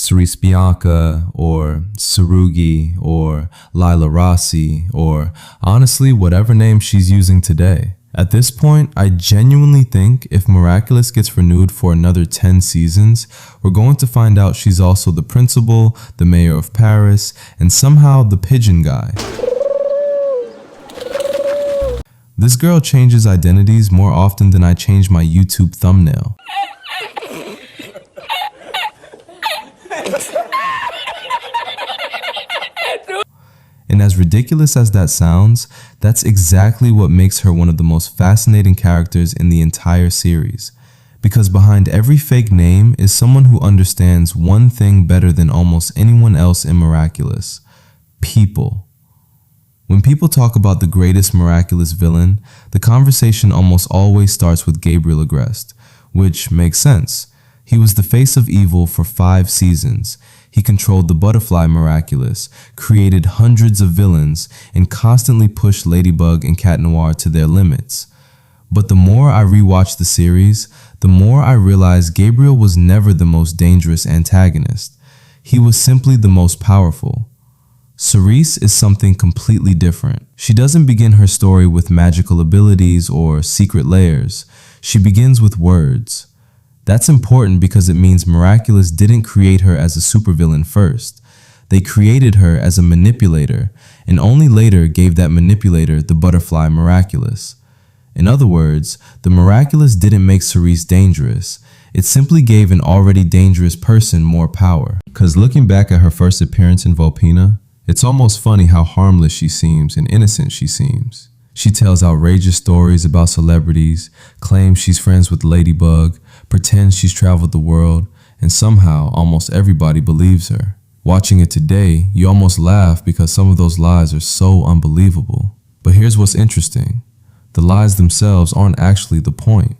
Cerise or Tsurugi or Lila Rossi or honestly whatever name she's using today. At this point, I genuinely think if Miraculous gets renewed for another 10 seasons, we're going to find out she's also the principal, the mayor of Paris, and somehow the pigeon guy. This girl changes identities more often than I change my YouTube thumbnail. And as ridiculous as that sounds, that's exactly what makes her one of the most fascinating characters in the entire series. Because behind every fake name is someone who understands one thing better than almost anyone else in Miraculous: people. When people talk about the greatest Miraculous villain, the conversation almost always starts with Gabriel Agreste, which makes sense. He was the face of evil for 5 seasons. He controlled the Butterfly Miraculous, created hundreds of villains, and constantly pushed Ladybug and Cat Noir to their limits. But the more I rewatched the series, the more I realized Gabriel was never the most dangerous antagonist. He was simply the most powerful. Cerise is something completely different. She doesn't begin her story with magical abilities or secret layers. She begins with words. That's important because it means Miraculous didn't create her as a supervillain first. They created her as a manipulator, and only later gave that manipulator the Butterfly Miraculous. In other words, the Miraculous didn't make Cerise dangerous. It simply gave an already dangerous person more power. Cause looking back at her first appearance in Vulpina, it's almost funny how harmless she seems and innocent she seems. She tells outrageous stories about celebrities, claims she's friends with Ladybug, pretends she's traveled the world, and somehow almost everybody believes her. Watching it today, you almost laugh because some of those lies are so unbelievable. But here's what's interesting. The lies themselves aren't actually the point.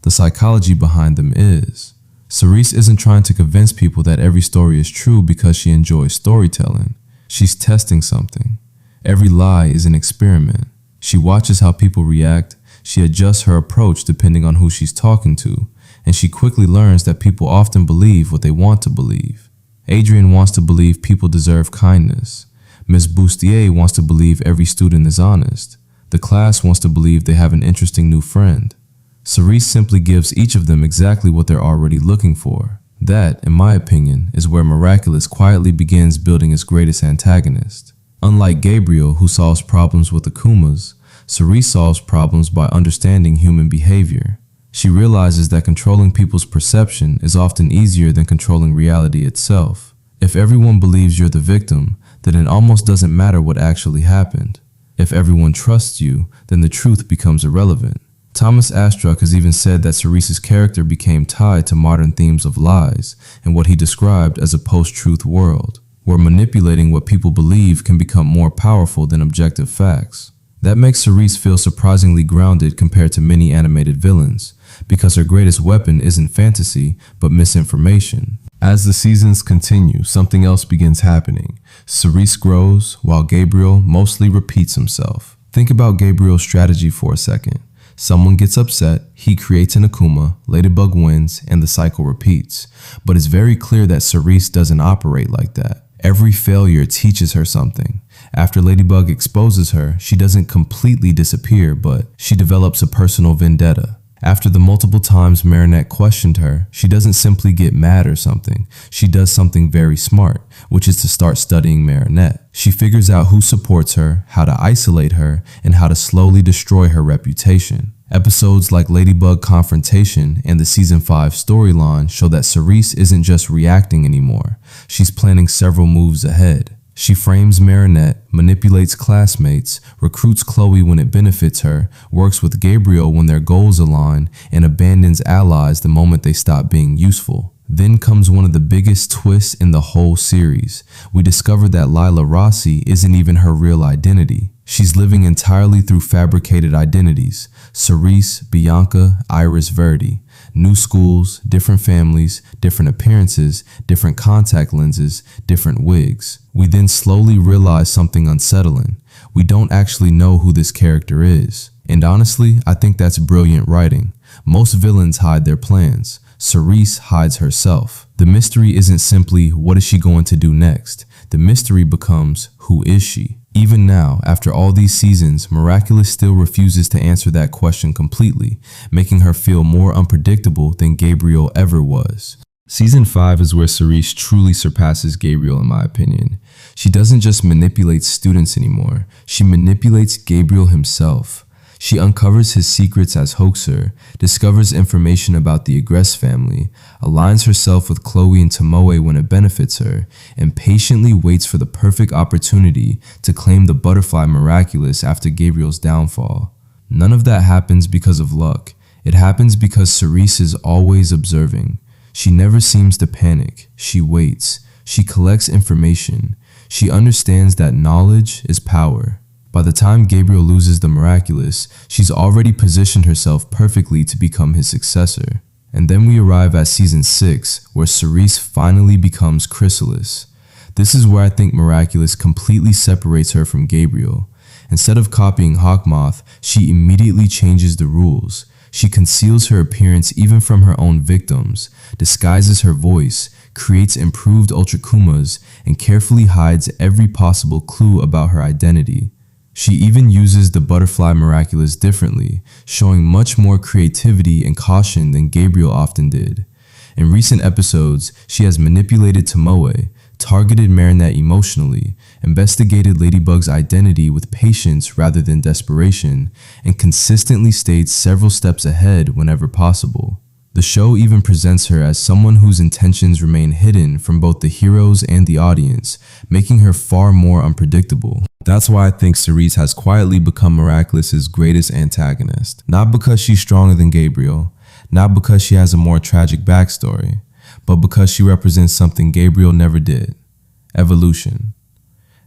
The psychology behind them is. Cerise isn't trying to convince people that every story is true because she enjoys storytelling. She's testing something. Every lie is an experiment. She watches how people react, she adjusts her approach depending on who she's talking to, and she quickly learns that people often believe what they want to believe. Adrian wants to believe people deserve kindness. Ms. Bustier wants to believe every student is honest. The class wants to believe they have an interesting new friend. Cerise simply gives each of them exactly what they're already looking for. That, in my opinion, is where Miraculous quietly begins building its greatest antagonist. Unlike Gabriel, who solves problems with Akumas, Cerise solves problems by understanding human behavior. She realizes that controlling people's perception is often easier than controlling reality itself. If everyone believes you're the victim, then it almost doesn't matter what actually happened. If everyone trusts you, then the truth becomes irrelevant. Thomas Astruc has even said that Cerise's character became tied to modern themes of lies and what he described as a post-truth world, where manipulating what people believe can become more powerful than objective facts. That makes Cerise feel surprisingly grounded compared to many animated villains, because her greatest weapon isn't fantasy, but misinformation. As the seasons continue, something else begins happening. Cerise grows, while Gabriel mostly repeats himself. Think about Gabriel's strategy for a second. Someone gets upset, he creates an Akuma, Ladybug wins, and the cycle repeats. But it's very clear that Cerise doesn't operate like that. Every failure teaches her something. After Ladybug exposes her, she doesn't completely disappear, but she develops a personal vendetta. After the multiple times Marinette questioned her, she doesn't simply get mad or something. She does something very smart, which is to start studying Marinette. She figures out who supports her, how to isolate her, and how to slowly destroy her reputation. Episodes like Ladybug Confrontation and the Season 5 storyline show that Cerise isn't just reacting anymore. She's planning several moves ahead. She frames Marinette, manipulates classmates, recruits Chloe when it benefits her, works with Gabriel when their goals align, and abandons allies the moment they stop being useful. Then comes one of the biggest twists in the whole series. We discover that Lila Rossi isn't even her real identity. She's living entirely through fabricated identities. Cerise, Bianca, Iris, Verdi. New schools, different families, different appearances, different contact lenses, different wigs. We then slowly realize something unsettling. We don't actually know who this character is. And honestly, I think that's brilliant writing. Most villains hide their plans. Cerise hides herself. The mystery isn't simply what is she going to do next. The mystery becomes who is she? Even now, after all these seasons, Miraculous still refuses to answer that question completely, making her feel more unpredictable than Gabriel ever was. Season 5 is where Cerise truly surpasses Gabriel in my opinion. She doesn't just manipulate students anymore, she manipulates Gabriel himself. She uncovers his secrets as hoaxer, discovers information about the Agreste family, aligns herself with Chloe and Tomoe when it benefits her, and patiently waits for the perfect opportunity to claim the butterfly Miraculous after Gabriel's downfall. None of that happens because of luck. It happens because Cerise is always observing. She never seems to panic. She waits. She collects information. She understands that knowledge is power. By the time Gabriel loses the Miraculous, she's already positioned herself perfectly to become his successor. And then we arrive at season 6, where Cerise finally becomes Chrysalis. This is where I think Miraculous completely separates her from Gabriel. Instead of copying Hawkmoth, she immediately changes the rules. She conceals her appearance even from her own victims, disguises her voice, creates improved Ultra Kumas, and carefully hides every possible clue about her identity. She even uses the butterfly Miraculous differently, showing much more creativity and caution than Gabriel often did. In recent episodes, she has manipulated Tomoe, targeted Marinette emotionally, investigated Ladybug's identity with patience rather than desperation, and consistently stayed several steps ahead whenever possible. The show even presents her as someone whose intentions remain hidden from both the heroes and the audience, making her far more unpredictable. That's why I think Cerise has quietly become Miraculous's greatest antagonist. Not because she's stronger than Gabriel, not because she has a more tragic backstory, but because she represents something Gabriel never did: evolution.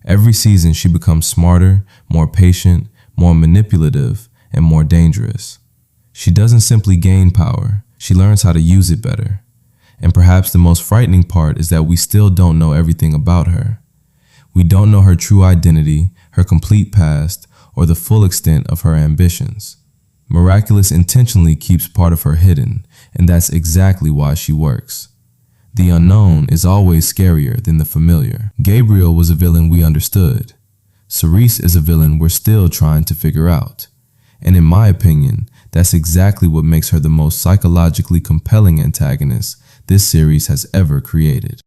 Every season she becomes smarter, more patient, more manipulative, and more dangerous. She doesn't simply gain power, she learns how to use it better. And perhaps the most frightening part is that we still don't know everything about her. We don't know her true identity, her complete past, or the full extent of her ambitions. Miraculous intentionally keeps part of her hidden, and that's exactly why she works. The unknown is always scarier than the familiar. Gabriel was a villain we understood. Cerise is a villain we're still trying to figure out. And in my opinion, that's exactly what makes her the most psychologically compelling antagonist this series has ever created.